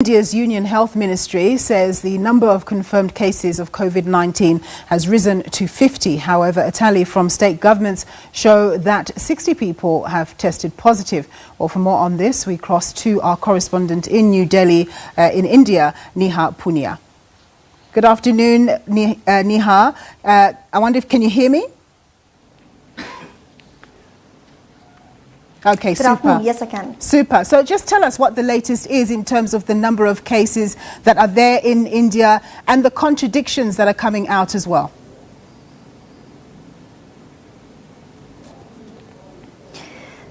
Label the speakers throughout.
Speaker 1: India's Union Health Ministry says the number of confirmed cases of COVID-19 has risen to 50. However, a tally from state governments show that 60 people have tested positive. Well, for more on this, we cross to our correspondent in New Delhi, in India, Neha Punia. Good afternoon, Neha. I wonder if, can you hear me? Okay,
Speaker 2: Good afternoon. Yes, I can.
Speaker 1: Super. So just tell us what the latest is in terms of the number of cases that are there in India and the contradictions that are coming out as well.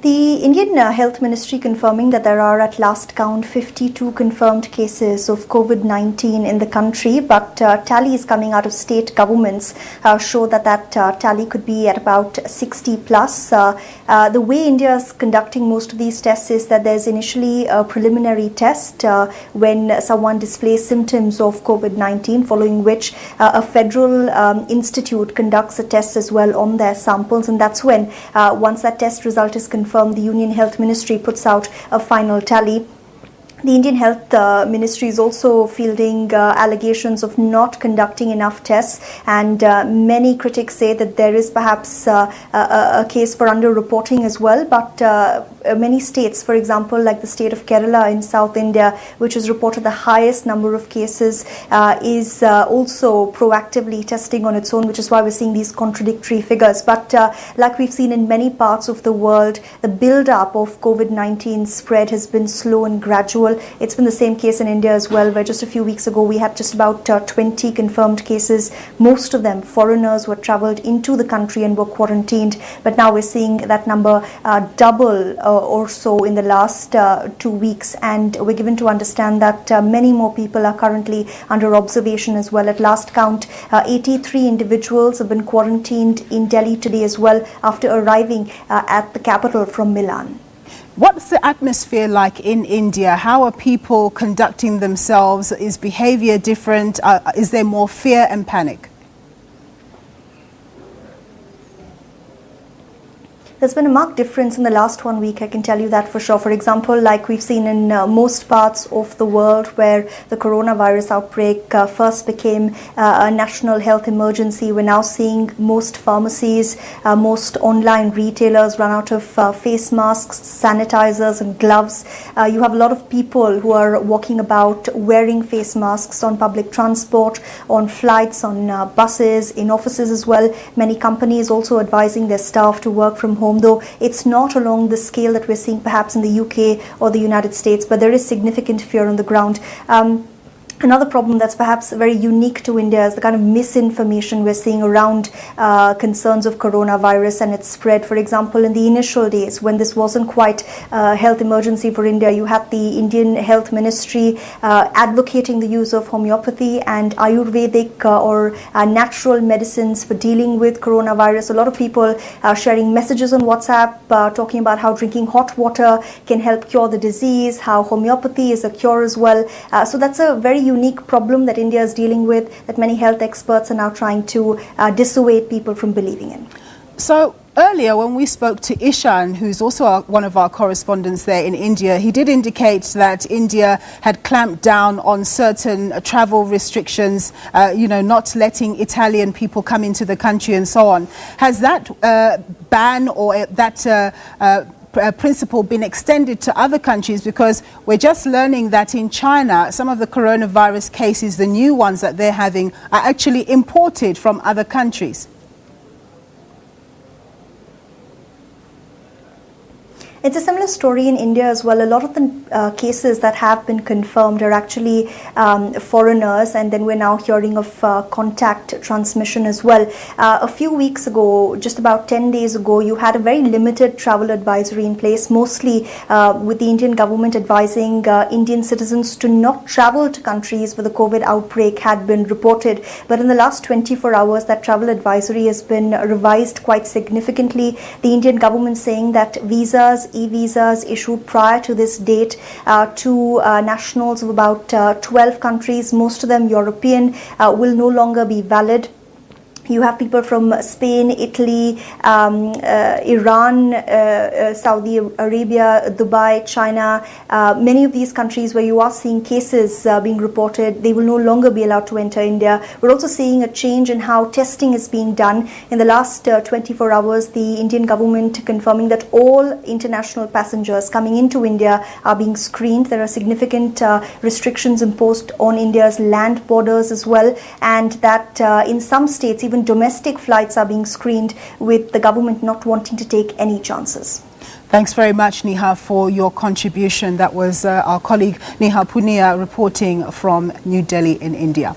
Speaker 2: The Indian Health Ministry confirming that there are at last count 52 confirmed cases of COVID-19 in the country, but tallies coming out of state governments show that tally could be at about 60 plus. The way India is conducting most of these tests is that there's initially a preliminary test when someone displays symptoms of COVID-19, following which a federal institute conducts a test as well on their samples, and that's when once that test result is confirmed, the Union Health Ministry puts out a final tally. The Indian Health Ministry is also fielding allegations of not conducting enough tests, and many critics say that there is perhaps a case for under-reporting as well, but many states, for example, like the state of Kerala in South India, which has reported the highest number of cases, is also proactively testing on its own, which is why we're seeing these contradictory figures. But like we've seen in many parts of the world, the build-up of COVID-19 spread has been slow and gradual. It's been the same case in India as well, where just a few weeks ago we had just about 20 confirmed cases. Most of them foreigners who had travelled into the country and were quarantined. But now we're seeing that number double or so in the last 2 weeks. And we're given to understand that many more people are currently under observation as well. At last count, 83 individuals have been quarantined in Delhi today as well after arriving at the capital from Milan.
Speaker 1: What's the atmosphere like in India? How are people conducting themselves? Is behavior different? Is there more fear and panic?
Speaker 2: There's been a marked difference in the last 1 week, I can tell you that for sure. For example, like we've seen in most parts of the world where the coronavirus outbreak first became a national health emergency, we're now seeing most pharmacies, most online retailers run out of face masks, sanitizers and gloves. You have a lot of people who are walking about wearing face masks on public transport, on flights, on buses, in offices as well. Many companies also advising their staff to work from home, though it's not along the scale that we're seeing perhaps in the UK or the United States, but there is significant fear on the ground. Another problem that's perhaps very unique to India is the kind of misinformation we're seeing around concerns of coronavirus and its spread. For example, in the initial days when this wasn't quite a health emergency for India, you had the Indian Health Ministry advocating the use of homeopathy and Ayurvedic or natural medicines for dealing with coronavirus. A lot of people sharing messages on WhatsApp talking about how drinking hot water can help cure the disease, how homeopathy is a cure as well. So that's a very unique problem that India is dealing with, that many health experts are now trying to dissuade people from believing in.
Speaker 1: So earlier when we spoke to Ishan, who's also one of our correspondents there in India, he did indicate that India had clamped down on certain travel restrictions, not letting Italian people come into the country and so on. Has that ban or that principle been extended to other countries? Because we're just learning that in China, some of the coronavirus cases, the new ones that they're having, are actually imported from other countries.
Speaker 2: It's a similar story in India as well. A lot of the cases that have been confirmed are actually foreigners, and then we're now hearing of contact transmission as well. A few weeks ago, just about 10 days ago, you had a very limited travel advisory in place, mostly with the Indian government advising Indian citizens to not travel to countries where the COVID outbreak had been reported. But in the last 24 hours, that travel advisory has been revised quite significantly. The Indian government saying that visas, e-visas issued prior to this date to nationals of about 12 countries, most of them European, will no longer be valid. You have people from Spain, Italy, Iran, Saudi Arabia, Dubai, China, many of these countries where you are seeing cases being reported. They will no longer be allowed to enter India. We're also seeing a change in how testing is being done. In the last 24 hours, the Indian government confirming that all international passengers coming into India are being screened. There are significant restrictions imposed on India's land borders as well, and that in some states, even domestic flights are being screened, with the government not wanting to take any chances.
Speaker 1: Thanks very much, Neha, for your contribution. That was our colleague Neha Punia reporting from New Delhi in India.